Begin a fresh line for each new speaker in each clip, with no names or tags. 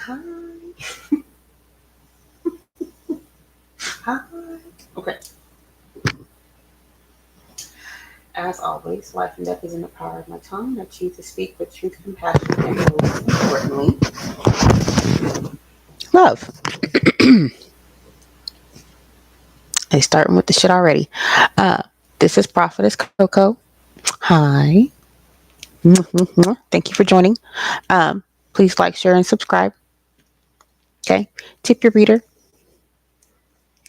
Hi. Hi. Okay. As always, life and death is in the power of my tongue. I choose to speak with truth, compassion, and most importantly, love. Hey, starting with the shit already. Uh, this is Prophetess Coco. Hi. Thank you for joining. Um, Please like, share, and subscribe. Okay. Tip your reader,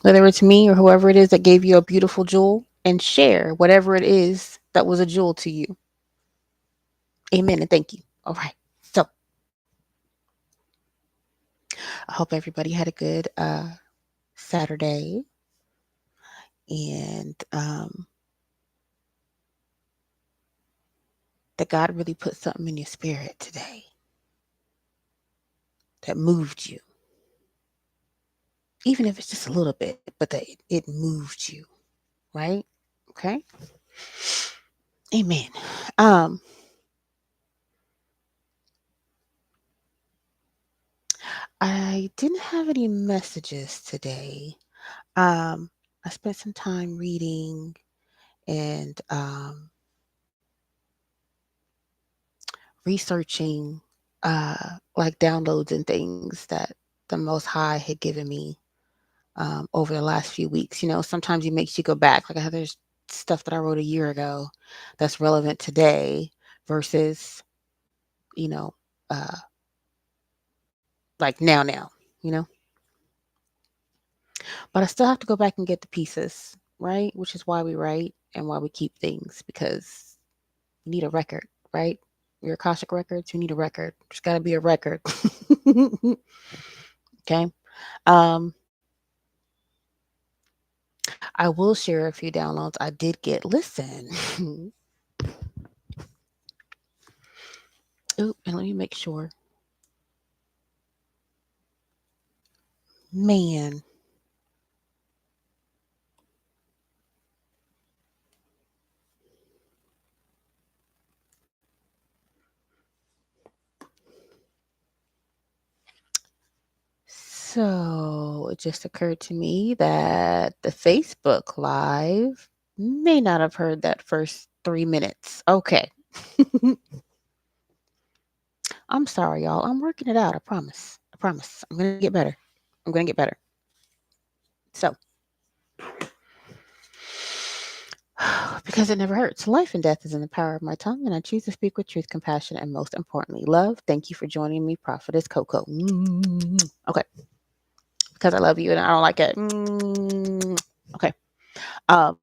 whether it's me or whoever it is that gave you a beautiful jewel, and share whatever it is that was a jewel to you. Amen and thank you. All right. So I hope everybody had a good Saturday, and that God really put something in your spirit today that moved you, even if it's just a little bit, but that it moved you, right? Okay. Amen. Um, I didn't have any messages today. Um, I spent some time reading and researching like downloads and things that the Most High had given me over the last few weeks. You know, sometimes it makes you go back. Like there's stuff that I wrote a year ago that's relevant today versus, you know, uh, like now, you know. But I still have to go back and get the pieces, right? Which is why we write and why we keep things, because you need a record, right? Your Akashic records, you need a record. There's got to be a record. Okay. Um, I will share a few downloads I did get. Listen. Oop, and let me make sure. Man. So it just occurred to me that the Facebook Live may not have heard that first 3 minutes. Okay. I'm sorry, y'all. I'm working it out. I promise. I promise. I'm going to get better. I'm going to get better. So, because it never hurts. Life and death is in the power of my tongue, and I choose to speak with truth, compassion, and most importantly, love. Thank you for joining me, Prophetess Coco. Okay. Because I love you and I don't like it. Okay. Um,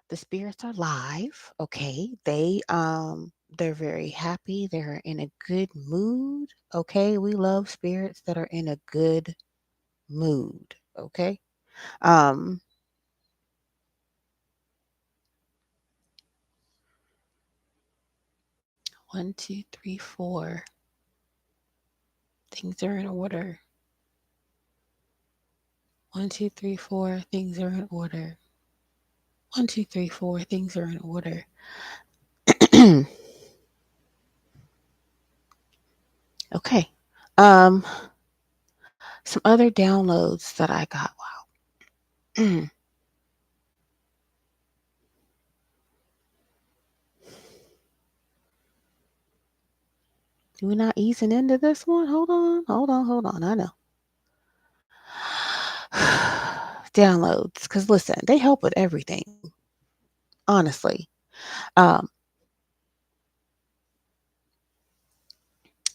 the spirits are live. Okay. They're very happy. They're in a good mood. Okay. We love spirits that are in a good mood. Okay. Um, 1, 2, 3, 4. Things are in order. 1, 2, 3, 4. Things are in order. 1, 2, 3, 4. Things are in order. Okay. Um, some other downloads that I got. Wow. We're not easing into this one. Hold on. I know. Downloads, because listen, they help with everything. Honestly, um,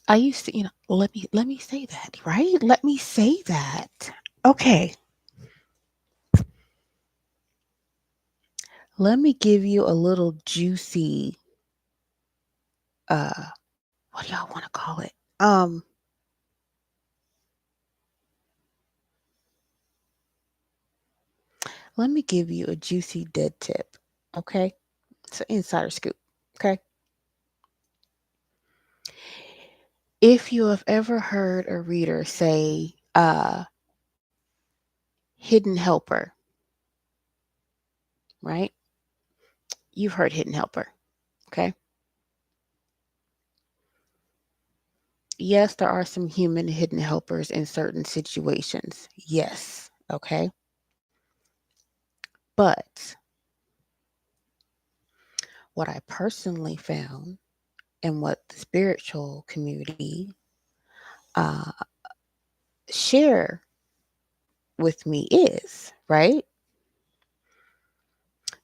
I used to, let me say that, right? Let me say that. Okay, let me give you a little juicy. Uh, what do y'all want to call it? Um, Let me give you a juicy dead tip. Okay, it's an insider scoop. Okay, if you have ever heard a reader say, hidden helper, right? You've heard hidden helper. Okay. Yes, there are some human hidden helpers in certain situations. Yes. Okay. But what I personally found and what the spiritual community uh, share with me is, right?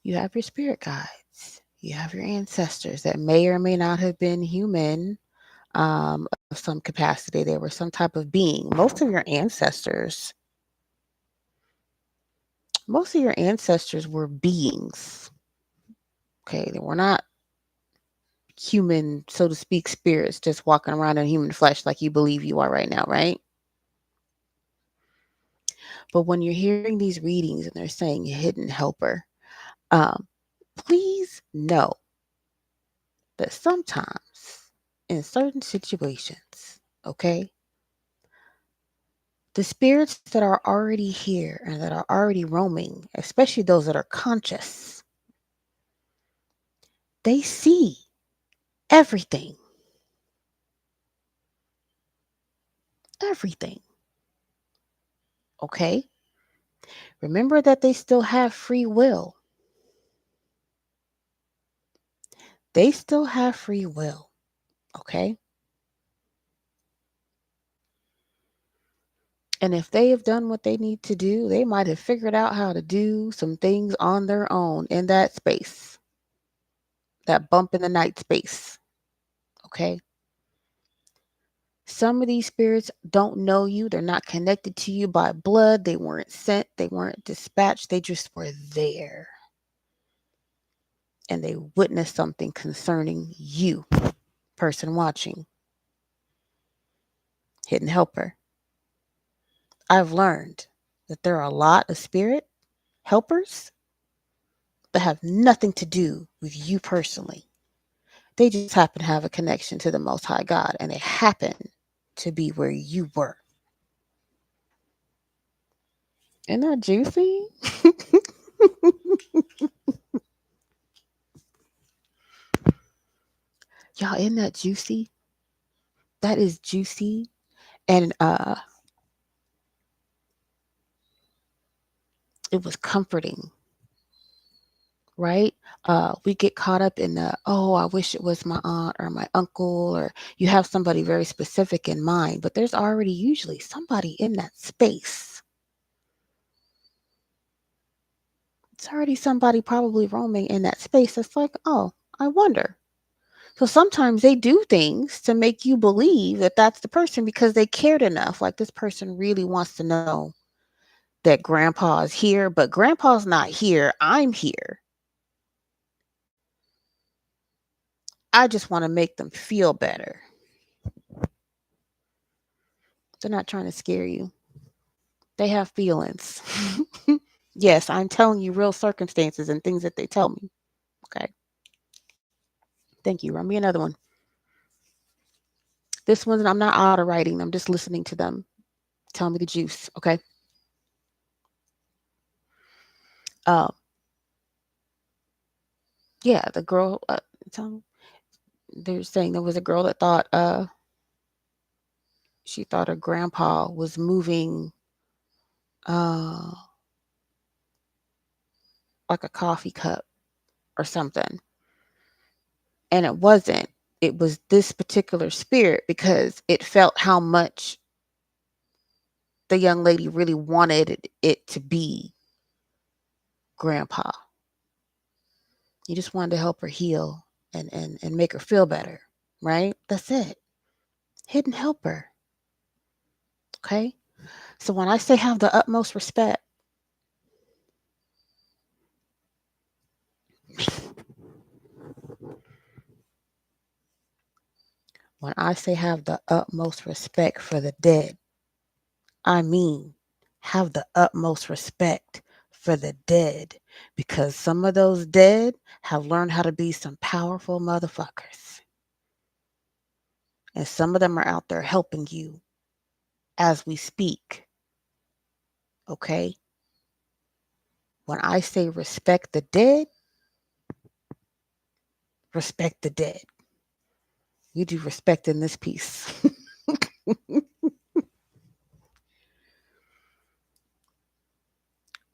You have your spirit guides, you have your ancestors that may or may not have been human of some capacity. They were some type of being. Most of your ancestors were beings. Okay, they were not human, so to speak, spirits just walking around in human flesh like you believe you are right now, right? But when you're hearing these readings and they're saying hidden helper, um, please know that sometimes in certain situations, okay, the spirits that are already here and that are already roaming, especially those that are conscious, they see everything, everything, okay? Remember that they still have free will. They still have free will, okay? And if they have done what they need to do, they might have figured out how to do some things on their own in that space, that bump in the night space, okay? Some of these spirits don't know you. They're not connected to you by blood. They weren't sent. They weren't dispatched. They just were there. And they witnessed something concerning you, person watching, hidden helper. I've learned that there are a lot of spirit helpers that have nothing to do with you personally. They just happen to have a connection to the Most High God, and they happen to be where you were. Isn't that juicy? Y'all, isn't that juicy? That is juicy. And it was comforting, right? We get caught up in the, oh, I wish it was my aunt or my uncle, or you have somebody very specific in mind, but there's already usually somebody in that space. It's already somebody probably roaming in that space. It's like, oh, I wonder. So sometimes they do things to make you believe that that's the person because they cared enough. Like this person really wants to know that grandpa is here, but grandpa's not here. I'm here. I just want to make them feel better. They're not trying to scare you. They have feelings. Yes, I'm telling you real circumstances and things that they tell me. Okay. Thank you. Run me another one. This one, I'm not auto writing. I'm just listening to them. Tell me the juice. Okay. Uh, yeah, the girl. Tell they're saying there was a girl that thought she thought her grandpa was moving uh like a coffee cup or something, and it wasn't. It was this particular spirit because it felt how much the young lady really wanted it to be grandpa. You just wanted to help her heal and make her feel better, right? That's it. Hidden helper. Okay. So when I say have the utmost respect, when I say have the utmost respect for the dead, I mean have the utmost respect for the dead because some of those dead have learned how to be some powerful motherfuckers. And some of them are out there helping you as we speak. Okay? When I say respect the dead. We do respect in this piece.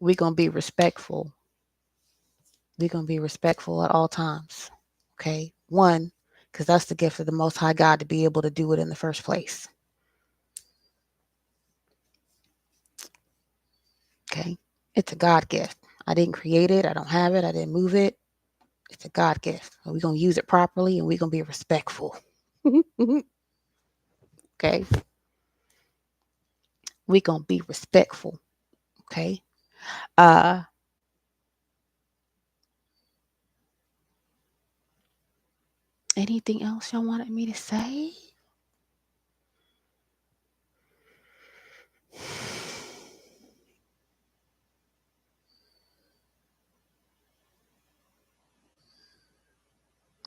We're going to be respectful. We're going to be respectful at all times. Okay. One, because that's the gift of the Most High God to be able to do it in the first place. Okay. It's a God gift. I didn't create it. I don't have it. I didn't move it. It's a God gift. We're going to use it properly and we're going to be respectful. Okay. We're going to be respectful. Okay. Uh, Anything else y'all wanted me to say?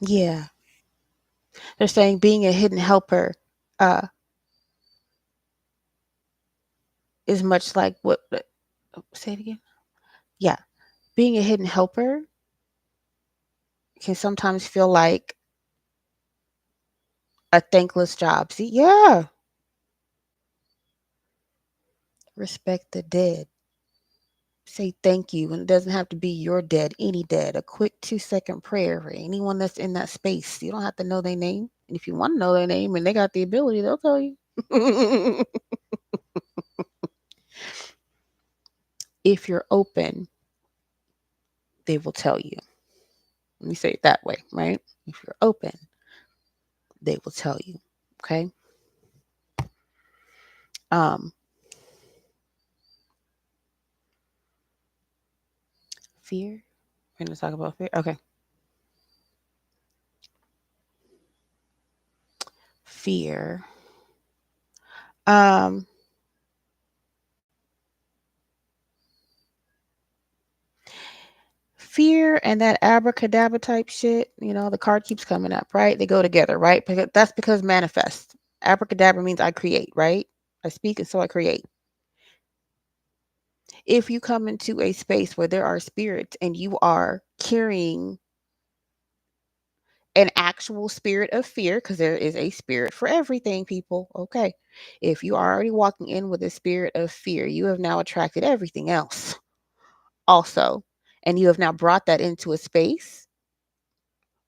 Yeah. They're saying being a hidden helper uh, is much like what? Say it again. Yeah. Being a hidden helper can sometimes feel like a thankless job. See, yeah. Respect the dead. Say thank you. And it doesn't have to be your dead, any dead. A quick 2-second prayer for anyone that's in that space. You don't have to know their name. And if you want to know their name and they got the ability, they'll tell you. If you're open, they will tell you. Let me say it that way, right? If you're open, they will tell you. Okay. Um, Fear. We're gonna talk about fear. Okay. Fear. Um, Fear and that abracadabra type shit, the card keeps coming up, right? They go together, right? Because that's because manifest. Abracadabra means I create, right? I speak and so I create. If you come into a space where there are spirits and you are carrying an actual spirit of fear, because there is a spirit for everything, people. Okay. If you are already walking in with a spirit of fear, you have now attracted everything else also. And you have now brought that into a space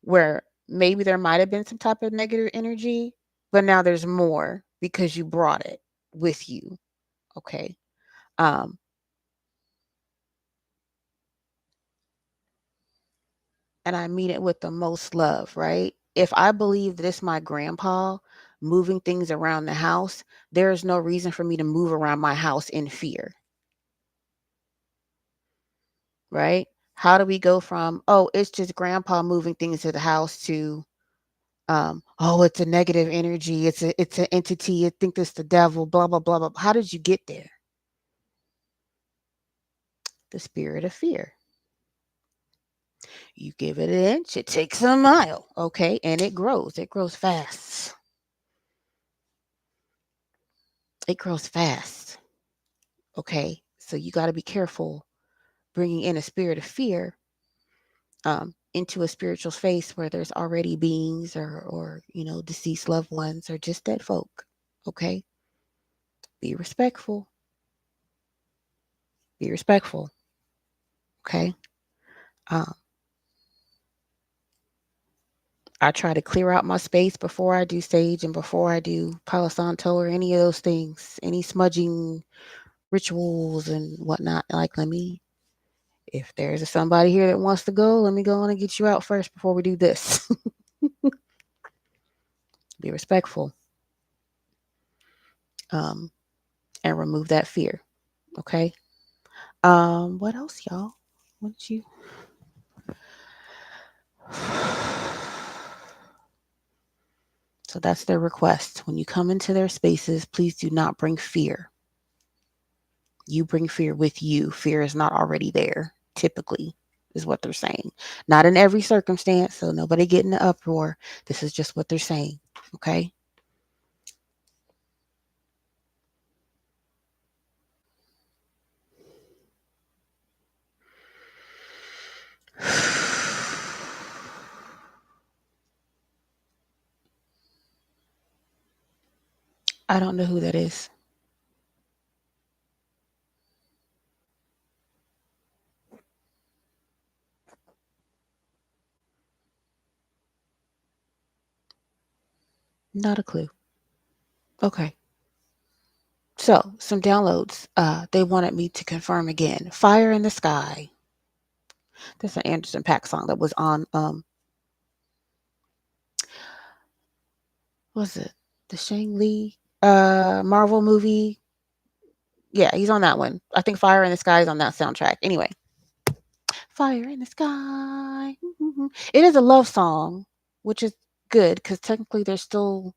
where maybe there might have been some type of negative energy, but now there's more because you brought it with you. Okay. Um, and I mean it with the most love, right? If I believe that it's my grandpa moving things around the house, there is no reason for me to move around my house in fear, right? How do we go from, oh, it's just grandpa moving things to the house to, oh, it's a negative energy, it's an entity, I think it's the devil, blah, blah, blah, blah. How did you get there? The spirit of fear. You give it an inch, it takes a mile, okay? And it grows. It grows fast. It grows fast, okay? So you got to be careful bringing in a spirit of fear into a spiritual space where there's already beings or deceased loved ones or just dead folk, okay? Be respectful. Be respectful, okay? Um, I try to clear out my space before I do stage and before I do Palo Santo or any of those things, any smudging rituals and whatnot. Like, if there's somebody here that wants to go, let me go on and get you out first before we do this. Be respectful, um, and remove that fear. Okay. What else, y'all? What did you? So that's their request. When you come into their spaces, please do not bring fear. You bring fear with you. Fear is not already there, typically, is what they're saying. Not in every circumstance, so nobody get in the uproar. This is just what they're saying. Okay. I don't know who that is. Not a clue. Okay. So, some downloads. They wanted me to confirm again. Fire in the Sky. That's an Anderson .Paak song that was on what's it? The Shang Li Marvel movie. Yeah, he's on that one. I think Fire in the Sky is on that soundtrack. Anyway, Fire in the Sky. It is a love song, which is good because technically there's still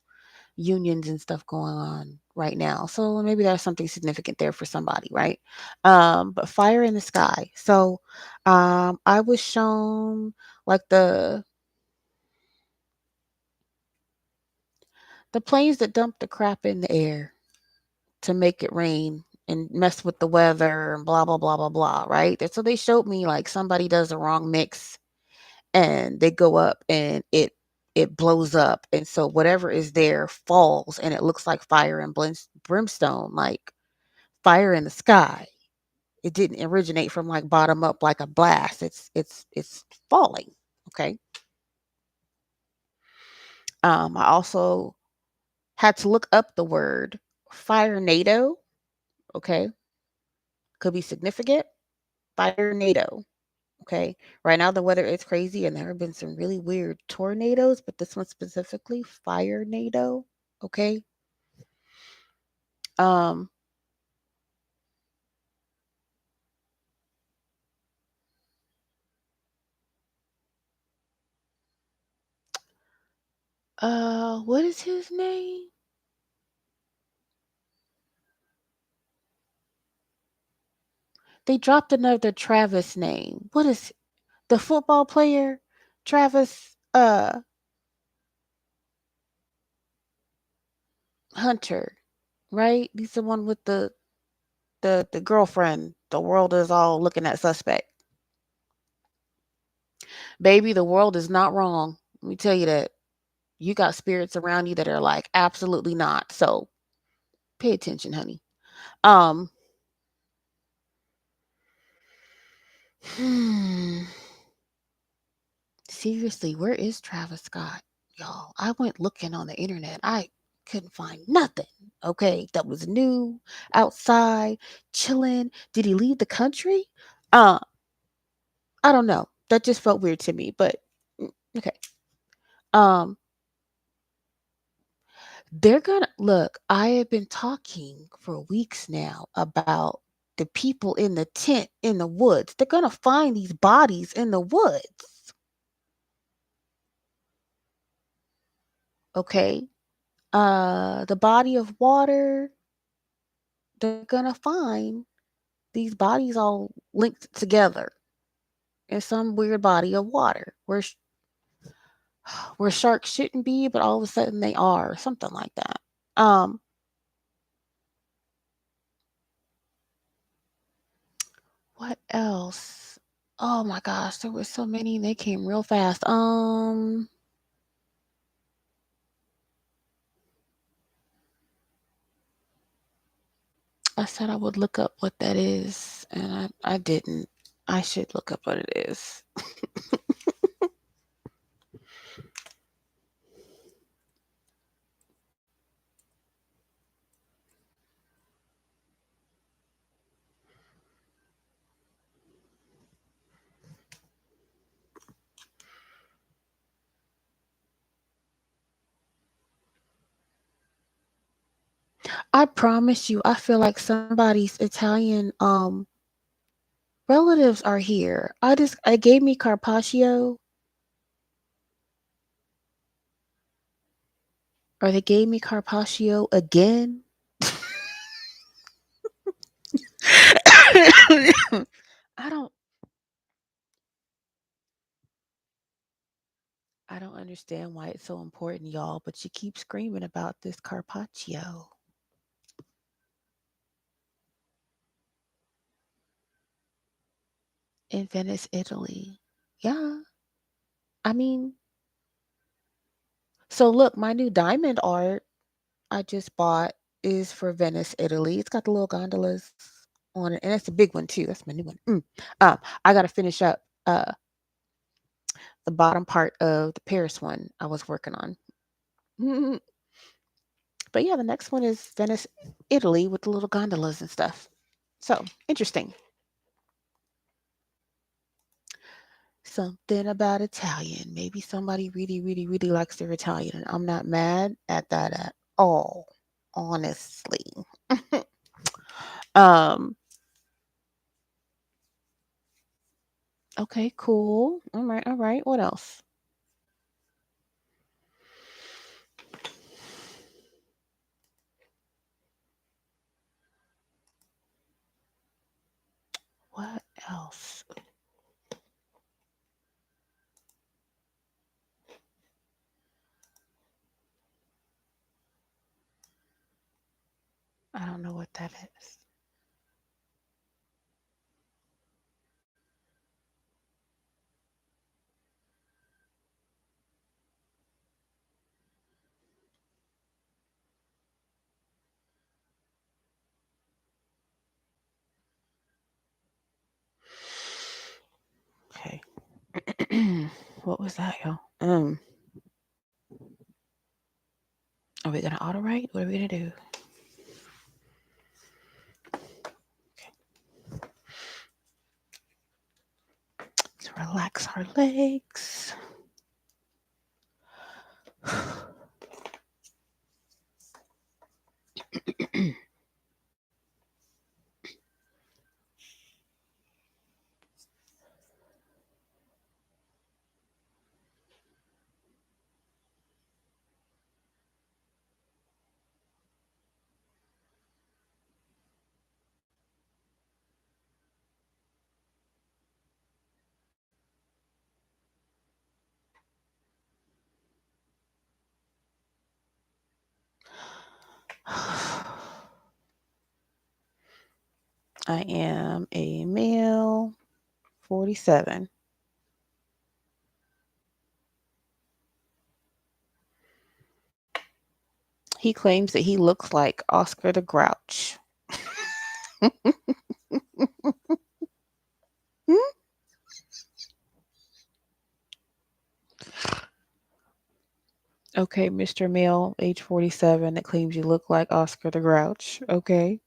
unions and stuff going on right now. So maybe there's something significant there for somebody, right? But Fire in the Sky. So I was shown like the planes that dump the crap in the air to make it rain and mess with the weather and blah blah blah blah blah, right? So they showed me like somebody does the wrong mix and they go up and it blows up, and so whatever is there falls and it looks like fire and brimstone, like fire in the sky. It didn't originate from like bottom up like a blast. It's falling. Okay. I also had to look up the word fire NATO. Okay. Could be significant. Fire NATO. Okay. Right now the weather is crazy and there have been some really weird tornadoes, but this one specifically, fire NATO. Okay. Um what is his name? They dropped another Travis name. What is the football player? Travis Hunter, right? He's the one with the girlfriend. The world is all looking at suspect. Baby, the world is not wrong. Let me tell you that. You got spirits around you that are like absolutely not. So pay attention, honey. Um hmm, seriously, where is Travis Scott? Y'all, I went looking on the internet. I couldn't find nothing. Okay, that was new, outside, chilling. Did he leave the country? Uh, I don't know. That just felt weird to me, but okay. Um, they're gonna look. I have been talking for weeks now about the people in the tent in the woods. They're gonna find these bodies in the woods. Okay. The body of water. They're gonna find these bodies all linked together in some weird body of water where sharks shouldn't be, but all of a sudden they are, something like that. Um, what else? Oh my gosh, there were so many. They came real fast. I said I would look up what that is, and I didn't. I should look up what it is. I promise you, I feel like somebody's Italian relatives are here. I gave me carpaccio, or they gave me carpaccio again. I don't I don't understand why it's so important, y'all, but you keep screaming about this carpaccio in Venice, Italy. Yeah. I mean, so look, my new diamond art I just bought. is for Venice, Italy. It's got the little gondolas on it, and it's a big one too. That's my new one. I got to finish up the bottom part of the Paris one I was working on. But yeah, the next one is Venice, Italy, with the little gondolas and stuff. So interesting. Something about Italian. Maybe somebody really, really, really likes their Italian, and I'm not mad at that at all, honestly. um. Okay. Cool. All right. All right. What else? What else? I don't know what that is. Okay. What was that, y'all? Are we gonna auto write? What are we gonna do? Okay. Let's relax our legs. I am a male, 47. He claims that he looks like Oscar the Grouch. Okay, Mr. Male, age 47, that claims you look like Oscar the Grouch. Okay.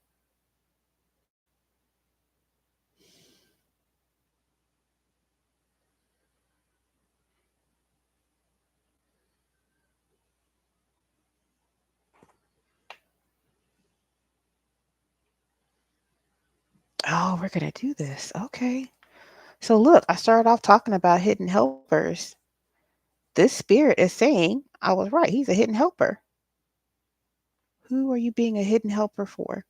Oh, we're going to do this. Okay. So, look, I started off talking about hidden helpers. This spirit is saying I was right. He's a hidden helper. Who are you being a hidden helper for?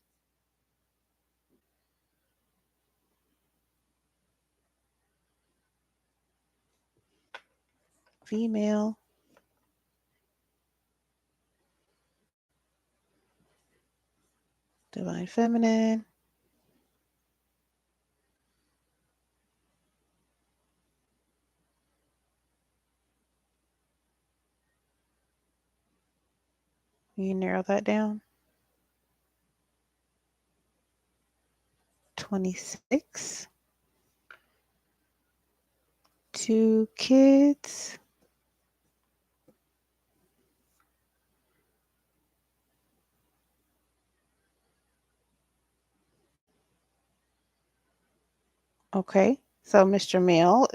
Female, divine feminine. You narrow that down. 26. 2 kids. Okay. So Mr. Male,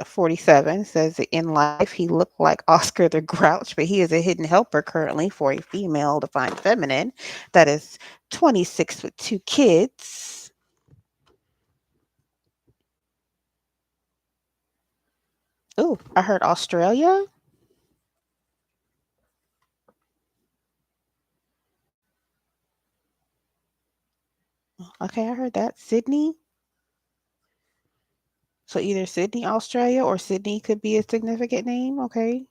47, says that in life he looked like Oscar the Grouch, but he is a hidden helper currently for a female defined feminine that is 26 with 2 kids. Ooh, I heard Australia. Okay, I heard that. Sydney. So either Sydney, Australia, or Sydney could be a significant name. Okay.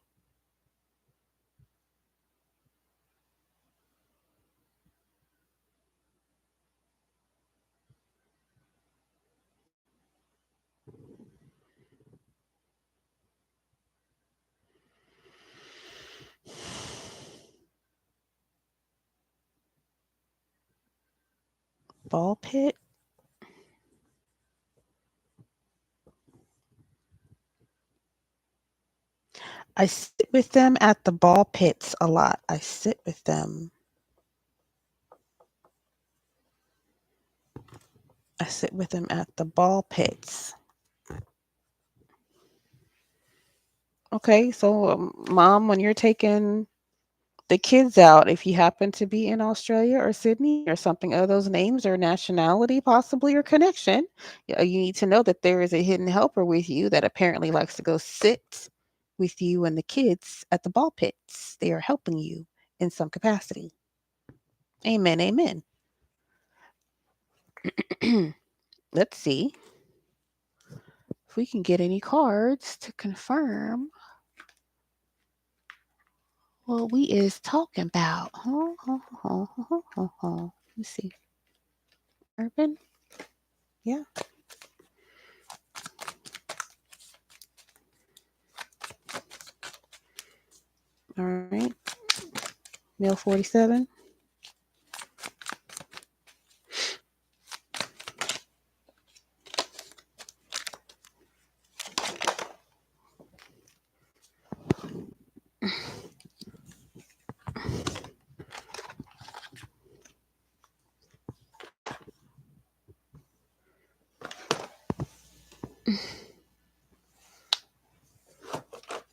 Ball pit. I sit with them at the ball pits a lot. I sit with them. I sit with them at the ball pits. Okay, so mom, when you're taking the kids out, if you happen to be in Australia or Sydney or something of those names or nationality, possibly or connection, you need to know that there is a hidden helper with you that apparently likes to go sit with you and the kids at the ball pits. They are helping you in some capacity. Amen. Amen. Let's see if we can get any cards to confirm what we is talking about. Let's see. Urban? Yeah. All right. Male 47.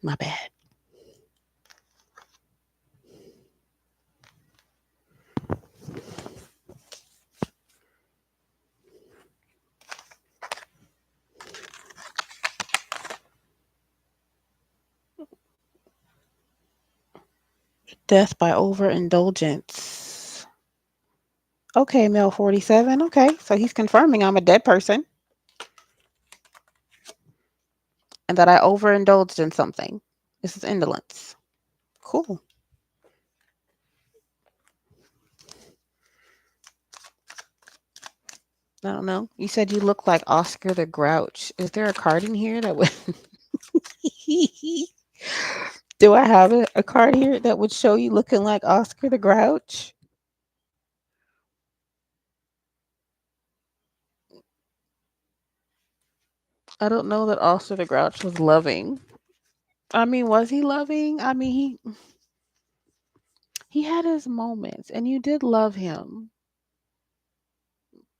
My bad. Death by overindulgence. Okay, male 47. Okay, so he's confirming I'm a dead person and that I overindulged in something. This is indolence. Cool. I don't know. You said you look like Oscar the Grouch. Is there a card in here that would. Do I have a card here that would show you looking like Oscar the Grouch? I don't know that Oscar the Grouch was loving. I mean, was he loving? I mean, he had his moments, and you did love him.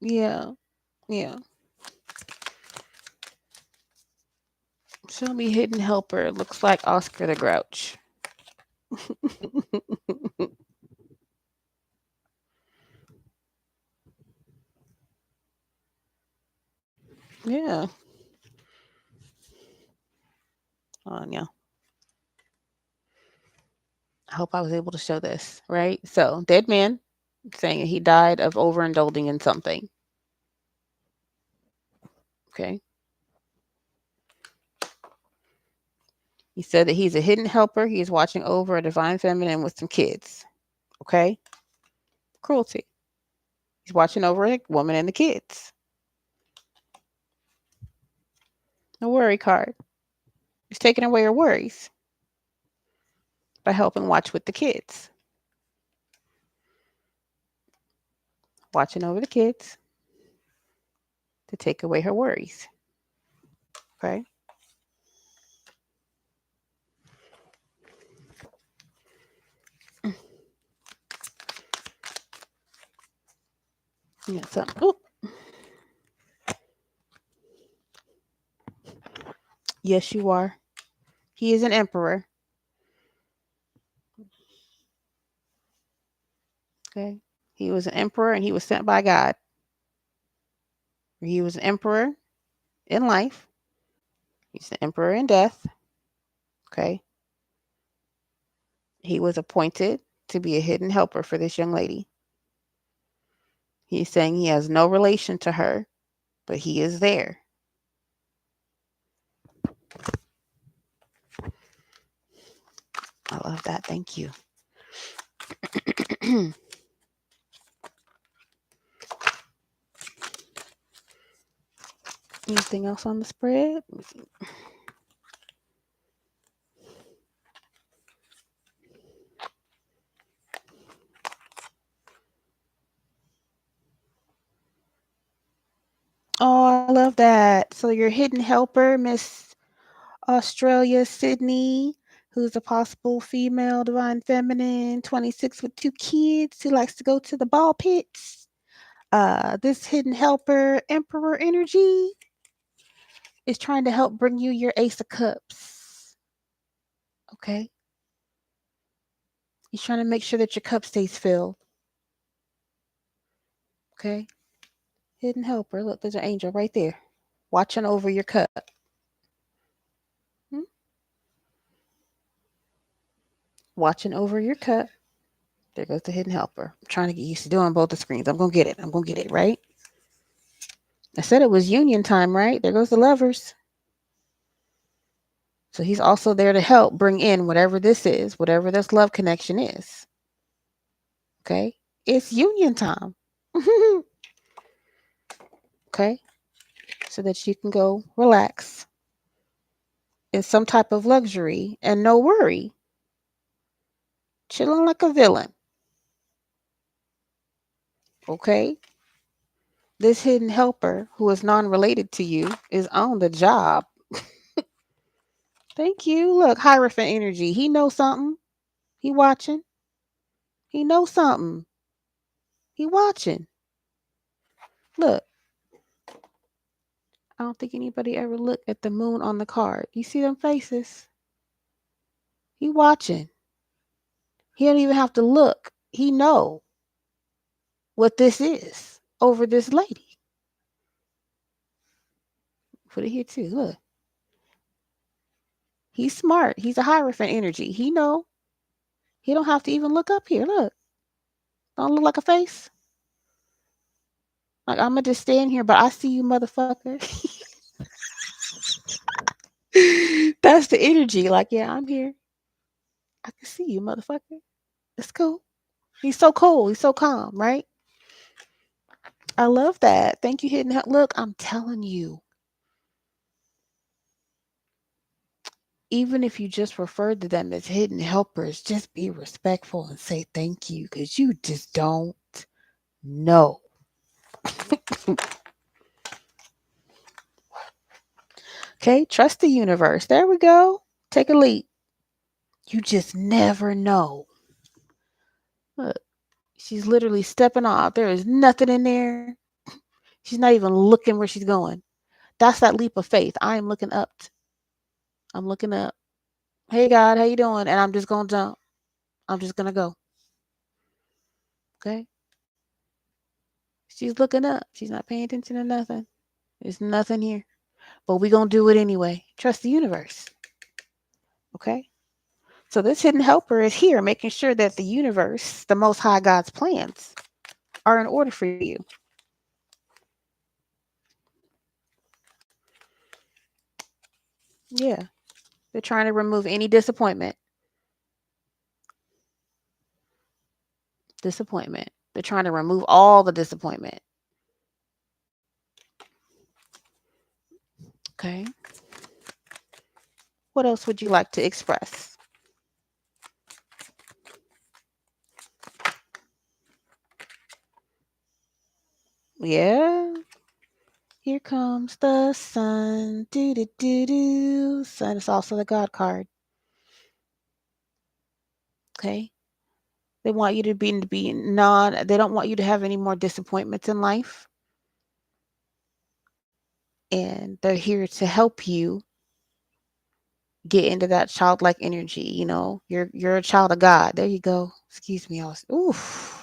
Yeah, yeah. Show me hidden helper. Looks like Oscar the Grouch. Yeah. Yeah. I hope I was able to show this, right? So, dead man saying he died of overindulging in something. Okay. He said that he's a hidden helper. He is watching over a divine feminine with some kids. Okay. Cruelty. He's watching over a woman and the kids. A worry card. He's taking away her worries by helping watch with the kids. Watching over the kids to take away her worries. Okay. Yeah, so, yes, you are. He is an emperor. Okay. He was an emperor and he was sent by God. He was an emperor in life. He's an emperor in death. Okay. He was appointed to be a hidden helper for this young lady. He's saying he has no relation to her, but he is there. I love that. Thank you. Anything else on the spread? love that. So your hidden helper, Miss Australia, Sydney, who's a possible female divine feminine, 26 with two kids who likes to go to the ball pits. This hidden helper, Emperor energy, is trying to help bring you your Ace of Cups. Okay? He's trying to make sure that your cup stays filled. Okay? Hidden helper. Look, there's an angel right there watching over your cup. Hmm? Watching over your cup. There goes the hidden helper. I'm trying to get used to doing both the screens. I'm going to get it. I'm going to get it, right? I said it was union time, right? There goes the lovers. So he's also there to help bring in whatever this is, whatever this love connection is. Okay? It's union time. Okay? So that you can go relax in some type of luxury and no worry. Chilling like a villain. Okay? This hidden helper who is non related to you is on the job. Thank you. Look, Hierophant energy. He knows something. He watching. He knows something. He watching. Look, I don't think anybody ever looked at the moon on the card. You see them faces? He watching. He don't even have to look. He know what this is over this lady. Put it here too. Look. He's smart. He's a Hierophant energy. He know. He don't have to even look up here. Look. Don't look like a face. Like I'm gonna just stand here, but I see you, motherfucker. That's the energy. Like, yeah, I'm here. I can see you, motherfucker. It's cool. He's so cool. He's so calm, right? I love that. Thank you, Hidden Help. Look, I'm telling you, even if you just refer to them as hidden helpers, just be respectful and say thank you because you just don't know. Okay, trust the universe. There we go. Take a leap. You just never know. Look, she's literally stepping off. There is nothing in there. She's not even looking where she's going. That's that leap of faith. I am looking up. I'm looking up. Hey God, how you doing? And I'm just gonna jump. I'm just gonna go. Okay. She's looking up. She's not paying attention to nothing. There's nothing here. But we gonna do it anyway. Trust the universe. Okay. So this hidden helper is here, making sure that the universe, the Most High God's plans, are in order for you. Yeah. They're trying to remove any disappointment. Disappointment. They're trying to remove all the disappointment. Okay. What else would you like to express? Yeah. Here comes the sun. Do do do do. Sun is also the God card. Okay. They want you to be non. They don't want you to have any more disappointments in life, and they're here to help you get into that childlike energy. You know, you're a child of God. There you go. Excuse me. I was oof.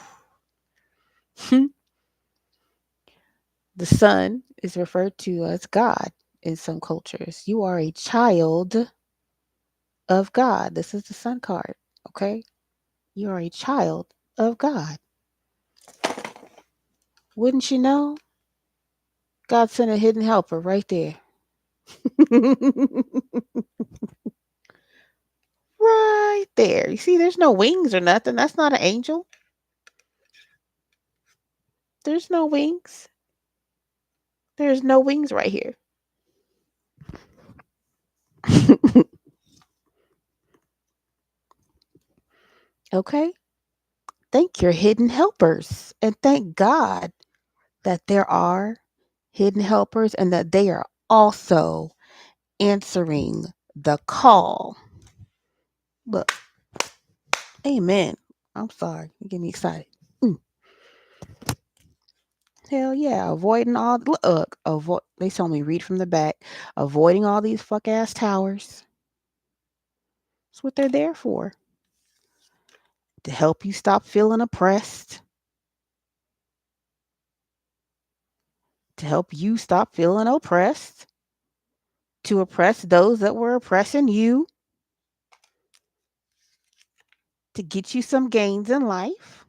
The sun is referred to as God in some cultures. You are a child of God. This is the sun card. Okay, you are a child of God. Wouldn't you know? God sent a hidden helper right there. Right there. You see, there's no wings or nothing. That's not an angel. There's no wings. There's no wings right here. Okay? Thank your hidden helpers and thank God that there are hidden helpers, and that they are also answering the call. Look, amen. I'm sorry. You get me excited. Mm, hell yeah. Avoiding all, look, they told me read from the back. Avoiding all these fuck ass towers. That's what they're there for. To help you stop feeling oppressed. To help you stop feeling oppressed. To oppress those that were oppressing you. To get you some gains in life.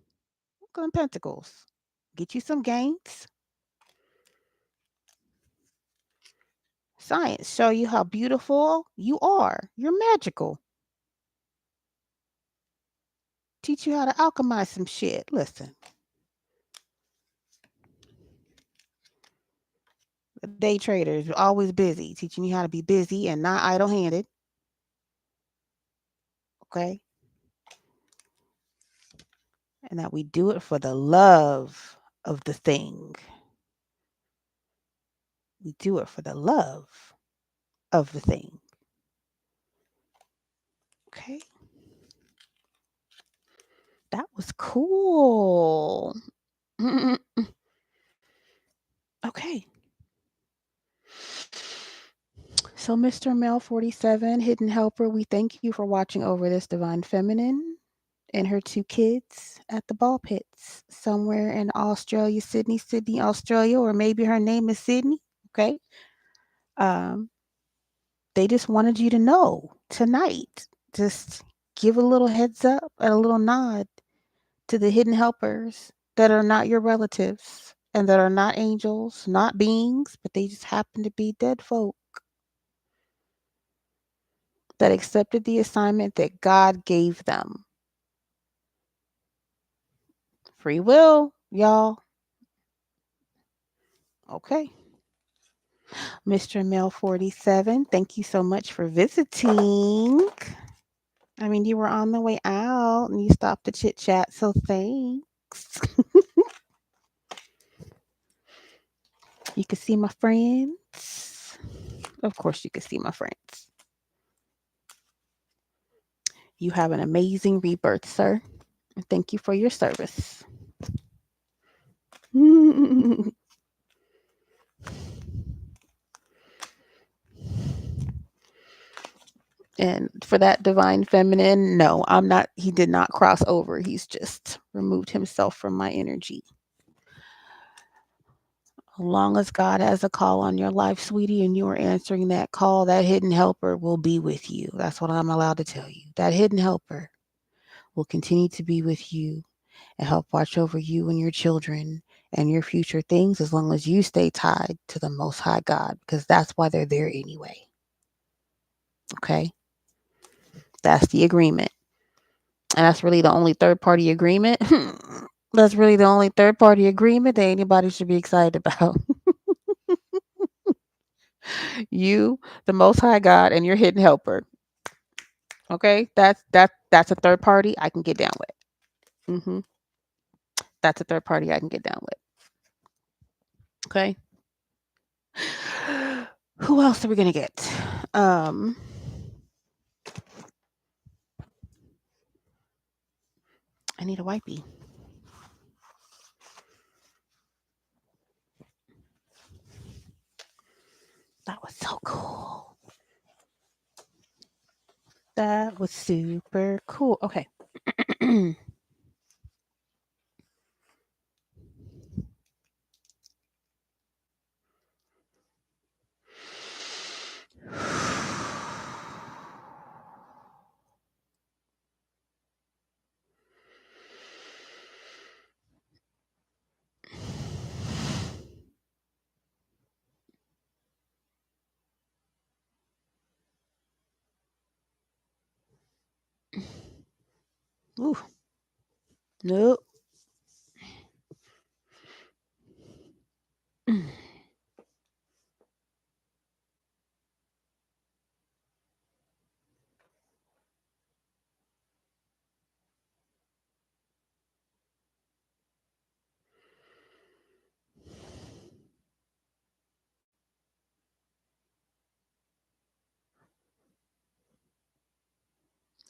Look on Pentacles. Get you some gains. Science show you how beautiful you are. You're magical. Teach you how to alchemize some shit. Listen, the day traders are always busy, teaching you how to be busy and not idle handed. Okay. And that we do it for the love of the thing. We do it for the love of the thing. Okay. That was cool. Okay. So, Mr. Mel 47, Hidden Helper, we thank you for watching over this divine feminine and her two kids at the ball pits somewhere in Australia, Sydney, Australia, or maybe her name is Sydney. Okay. Um, they just wanted you to know tonight. Just give a little heads up and a little nod to the hidden helpers that are not your relatives and that are not angels, not beings, but they just happen to be dead folk that accepted the assignment that God gave them. Free will, y'all. Okay. Mr. Mel 47, thank you so much for visiting. I mean, you were on the way out and you stopped to chit chat, so thanks. You can see my friends. Of course, you can see my friends. You have an amazing rebirth, sir. Thank you for your service. And for that divine feminine, no, I'm not, he did not cross over. He's just removed himself from my energy. As long as God has a call on your life, sweetie, and you are answering that call, that hidden helper will be with you. That's what I'm allowed to tell you. That hidden helper will continue to be with you and help watch over you and your children and your future things as long as you stay tied to the Most High God, because that's why they're there anyway. Okay? That's the agreement. And that's really the only third party agreement. That's really the only third party agreement that anybody should be excited about. You, the Most High God, and your hidden helper. Okay? That's a third party I can get down with. That's a third party I can get down with. Okay? Who else are we gonna get? I need a wipey. That was so cool. That was super cool. Okay. Ooh. Nope.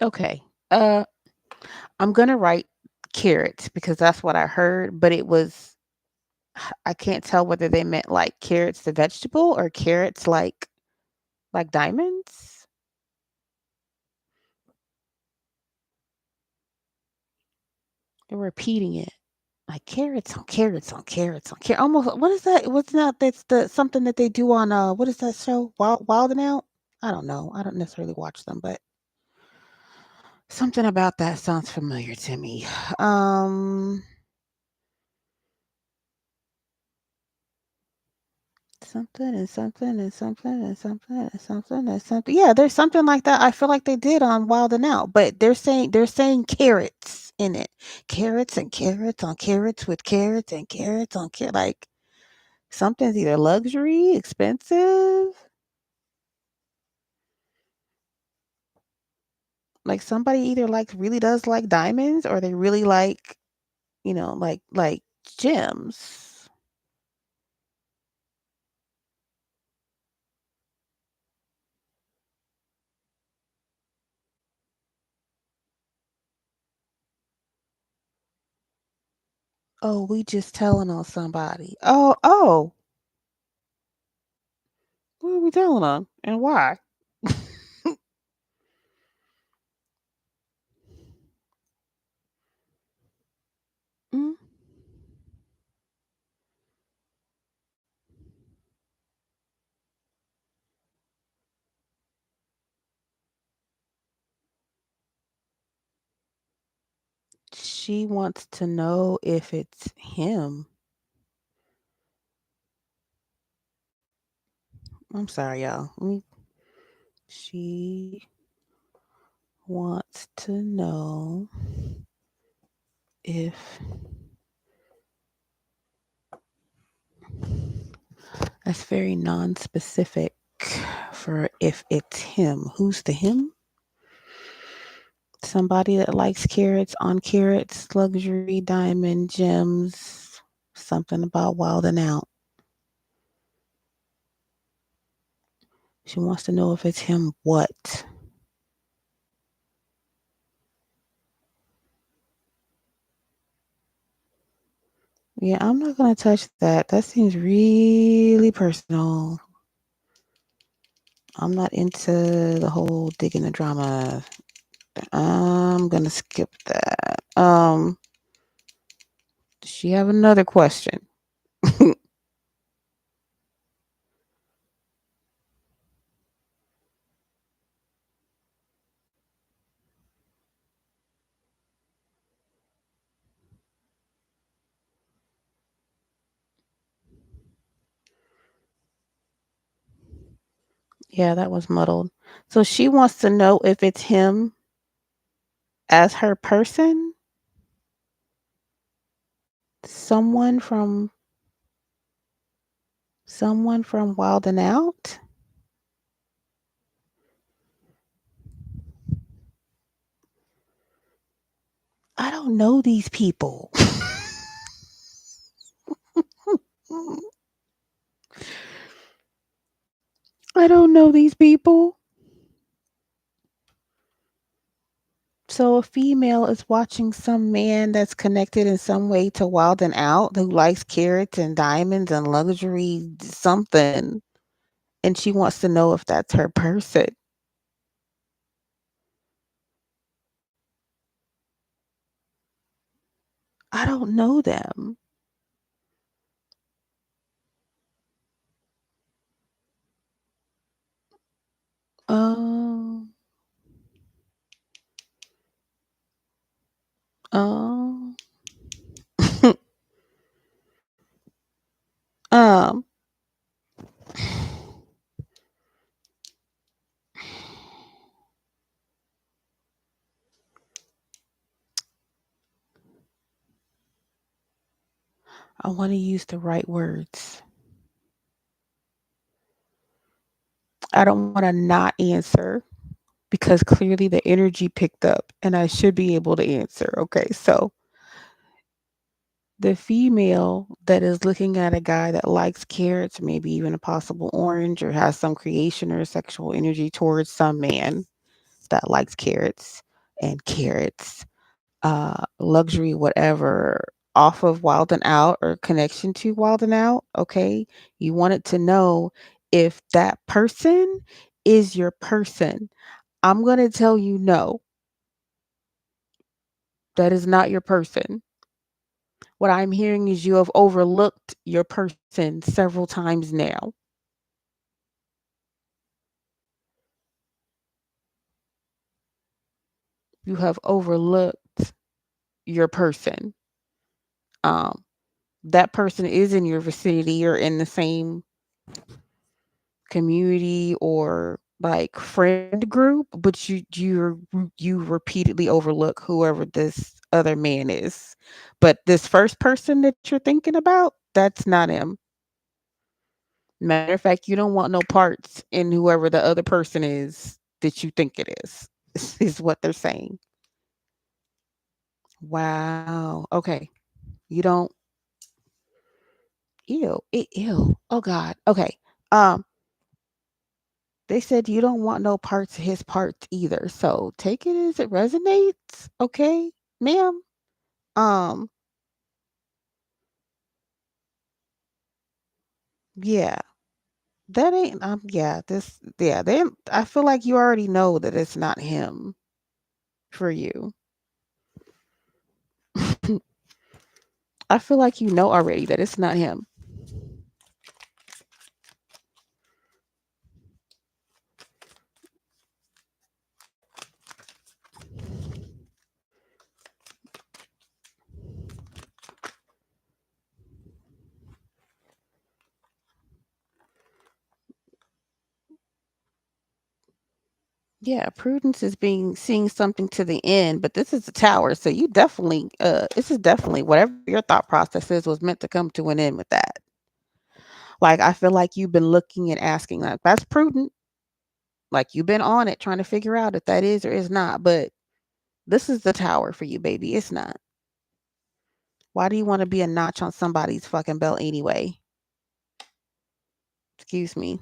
Okay. Uh, I'm gonna write carrots because that's what I heard, but it was I can't tell whether they meant like carrots the vegetable or carrots like diamonds. They're repeating it. Like carrots on carrots on carrots on carrots. Almost what is that? What's that? That's the something that they do on what is that show? Wild and Out? I don't know. I don't necessarily watch them, but something about that sounds familiar to me. Um Something and something and something and something and something and something. Yeah, there's something like that. I feel like they did on Wild and Out, but they're saying carrots in it. Carrots and carrots on carrots with carrots and carrots on like something's either luxury, expensive. Like somebody either really does like diamonds or they really like, like gems. Oh, we just telling on somebody. Oh, what are we telling on and why? Mm. She wants to know if it's him. I'm sorry, y'all. She wants to know if that's very non-specific for if it's him. Who's the him? Somebody that likes carrots on carrots, luxury, diamond, gems, something about wild and out. She wants to know if it's him what? Yeah, I'm not gonna touch that. That seems really personal. I'm not into the whole digging the drama. I'm gonna skip that. Does she have another question? Yeah, that was muddled. So she wants to know if it's him as her person, someone from Wild and Out. I don't know these people. I don't know these people. So a female is watching some man that's connected in some way to Wild and Out who likes carrots and diamonds and luxury something, and she wants to know if that's her person. I don't know them. Um, um, um, I want to use the right words. I don't want to not answer because clearly the energy picked up and I should be able to answer. Okay, so the female that is looking at a guy that likes carrots, maybe even a possible orange, or has some creation or sexual energy towards some man that likes carrots. and carrots, luxury, whatever, off of Wild and Out or connection to Wild and Out. Okay. You wanted to know if that person is your person. I'm going to tell you no, that is not your person. What I'm hearing is you have overlooked your person several times now. You have overlooked your person. Um, that person is in your vicinity or in the same community or like friend group, but you repeatedly overlook whoever this other man is. But this first person that you're thinking about, that's not him. Matter of fact, you don't want no parts in whoever the other person is that you think it is. Is what they're saying. Wow. Okay. You don't. Ew. Ew. Oh God. Okay. Um. They said you don't want no parts of his parts either. So take it as it resonates. Okay, ma'am. Um. Yeah. That ain't. Yeah. This. Yeah. They. I feel like you already know that it's not him for you. I feel like you know already that it's not him. Yeah, prudence is being seeing something to the end, but this is a tower, so you definitely this is definitely whatever your thought process is was meant to come to an end with that. Like I feel like you've been looking and asking like that's prudent. Like you've been on it trying to figure out if that is or is not, but this is the tower for you, baby. It's not. Why do you want to be a notch on somebody's fucking belt anyway? Excuse me.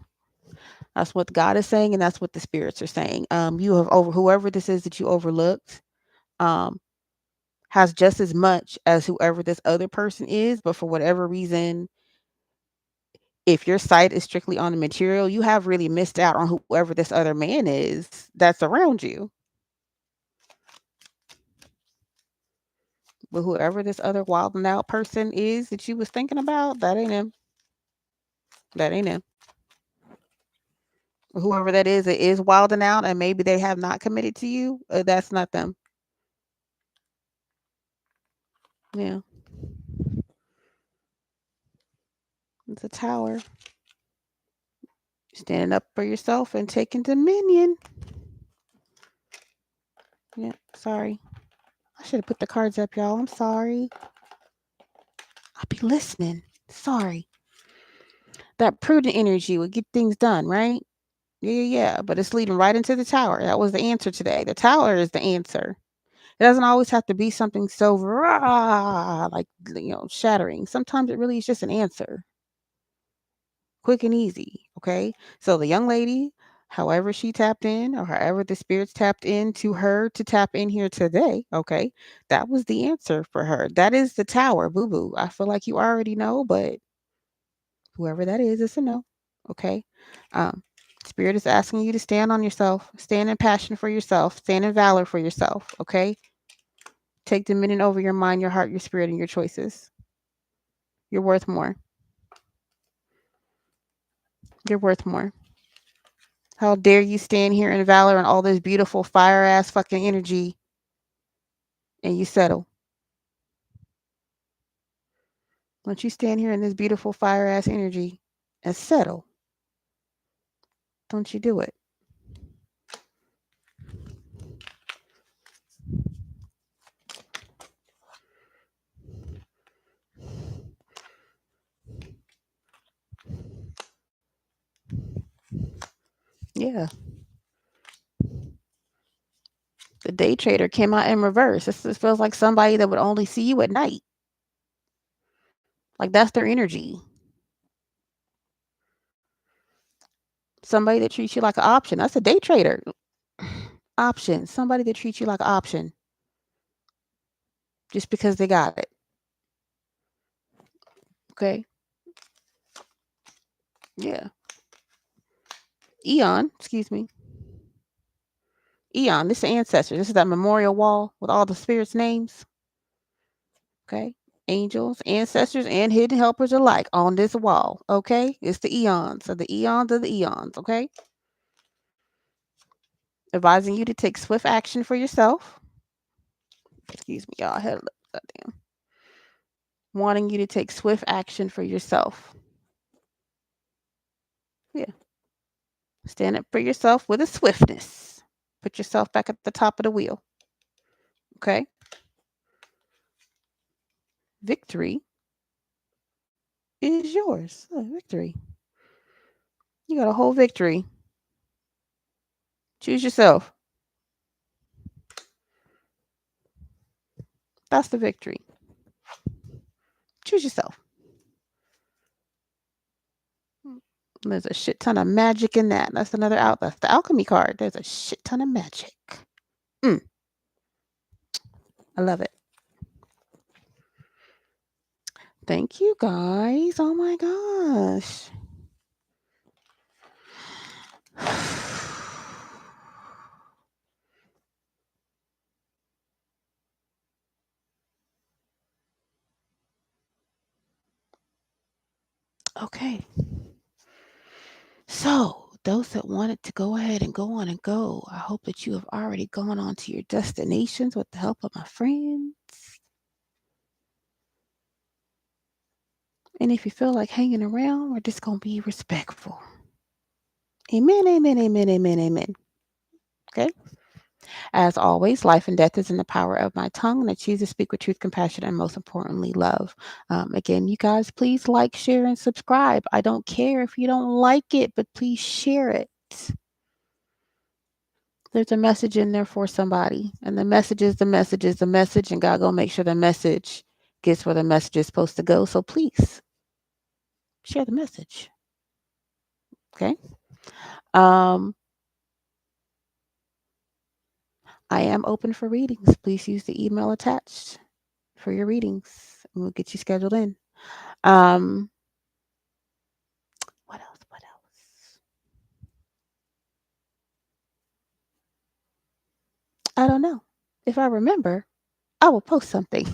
That's what God is saying and that's what the spirits are saying. You have over whoever this is that you overlooked. Um has just as much as whoever this other person is, but for whatever reason, if your sight is strictly on the material, you have really missed out on whoever this other man is that's around you. But whoever this other wild and out person is that you was thinking about, that ain't him. That ain't him. Whoever that is, it is wild and out, and maybe they have not committed to you. That's not them. Yeah, it's a tower. Standing up for yourself and taking dominion. Yeah, sorry. I should have put the cards up, y'all. I'm sorry. I'll be listening. Sorry. That prudent energy would get things done, right? Yeah, yeah, yeah. But it's leading right into the tower. That was the answer today. The tower is the answer. It doesn't always have to be something so rah, like shattering. Sometimes it really is just an answer, quick and easy. Okay. So the young lady, however she tapped in, or however the spirits tapped into her to tap in here today. Okay, that was the answer for her. That is the tower, boo boo. I feel like you already know, but whoever that is, it's a no. Okay. Um, Spirit is asking you to stand on yourself, stand in passion for yourself, stand in valor for yourself. Okay. Take dominion over your mind, your heart, your spirit, and your choices. You're worth more. You're worth more. How dare you stand here in valor and all this beautiful fire ass fucking energy and you settle? Don't you stand here in this beautiful fire ass energy and settle? Don't you do it? Yeah. The day trader came out in reverse. This feels like somebody that would only see you at night. Like that's their energy. Somebody that treats you like an option. That's a day trader. Option. Somebody that treats you like an option just because they got it. Okay. Yeah. Eon, excuse me. Eon, this is the ancestors. This is that memorial wall with all the spirits' names. Okay. Angels, ancestors, and hidden helpers alike on this wall. Okay. It's the eons. So the eons of the eons. Okay. Advising you to take swift action for yourself. Excuse me, y'all. I had a goddamn. Wanting you to take swift action for yourself. Yeah. Stand up for yourself with a swiftness. Put yourself back at the top of the wheel. Okay. Victory is yours. Oh, victory. You got a whole victory. Choose yourself. That's the victory. Choose yourself. There's a shit ton of magic in that. That's another out. That's the alchemy card. There's a shit ton of magic. Mm, I love it. Thank you guys. Oh my gosh. Okay. So, those that wanted to go ahead and go on and go, I hope that you have already gone on to your destinations with the help of my friends. And if you feel like hanging around, we're just going to be respectful. Amen, amen, amen, amen, amen. Okay. As always, life and death is in the power of my tongue, and I choose to speak with truth, compassion, and most importantly, love. Again, you guys, please like, share, and subscribe. I don't care if you don't like it, but please share it. There's a message in there for somebody, and the message is the message is the message, and God gonna make sure the message gets where the message is supposed to go. So please share the message. Okay. Um, I am open for readings. Please use the email attached for your readings, and we'll get you scheduled in. Um, what else? What else? I don't know. If I remember, I will post something.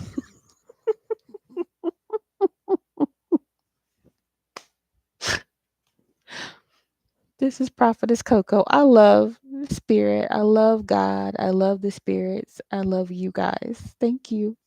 This is Prophetess Coco. I love spirit. I love God. I love the spirits. I love you guys. Thank you.